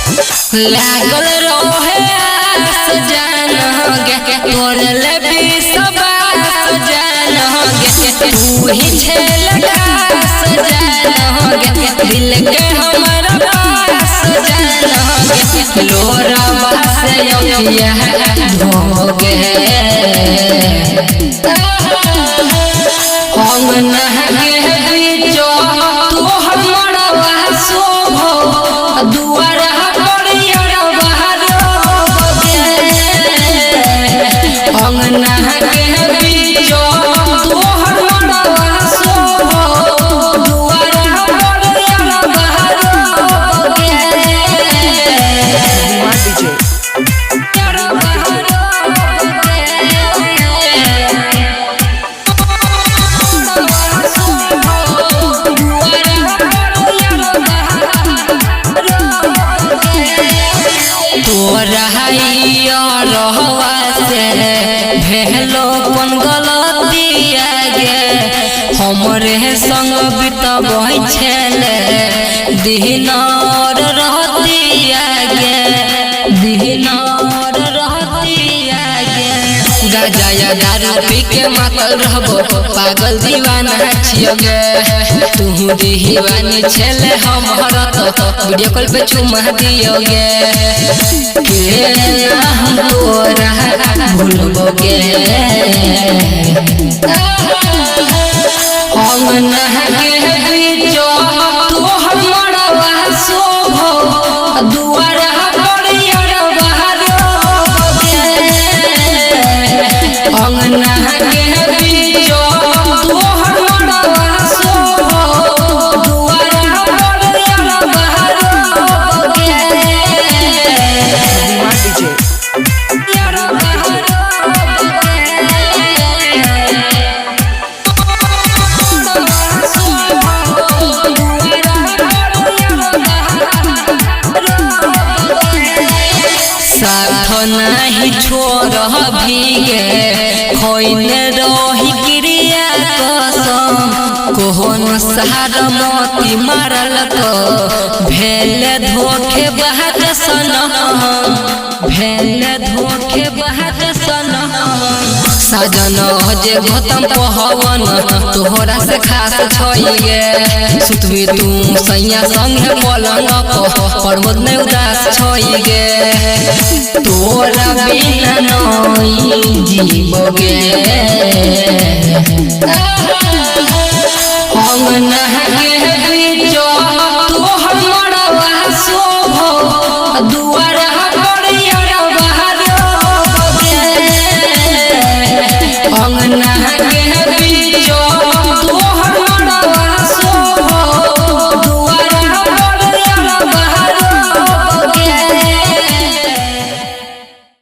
लागल रहे सजन गे तोर लेबी सबा सजन गे तू ही झलका सजन गे दिल के हमर पास सजन गे लोरवा से योगिया धोगे अंगना के बीचो तू हमरवा शोभो दुआरा अंगना के बीचो तोहर मनवा शोभो दुआरा बड़िया बहारो गे तोरा रहवा भेलो कौन गलतिया गे हमरे संग बितबै छले दिन और रहतिया गे दिन और रहतिया गे गाजा या दारू पी के मातल रहबो पागल दीवाना छियो गे तू दीवानी छले हमर तो वीडियो कॉल पे चुमा दियो गे के हम तोरा भूलबो गे अंगना के बीचो तोहर मनवा शोभो दुआरा बड़िया बहारो गे अंगना के बीचो तोहर मनवा शोभो दुआरा बड़िया बहारो गे साथ नहीं छोड़ भीगे खोइन रही क्रिया कसम कोहन सहार मोती मारल को भेल धोखे बहत सनम भेल धोखे बहत सनम साजन जे गौतम पहवन तोहरा से खास छोइगे सुतबी तू सैया संगे पलंग प्रमोद में उदास छोइगे तोरा बिना नहीं जीवोगे।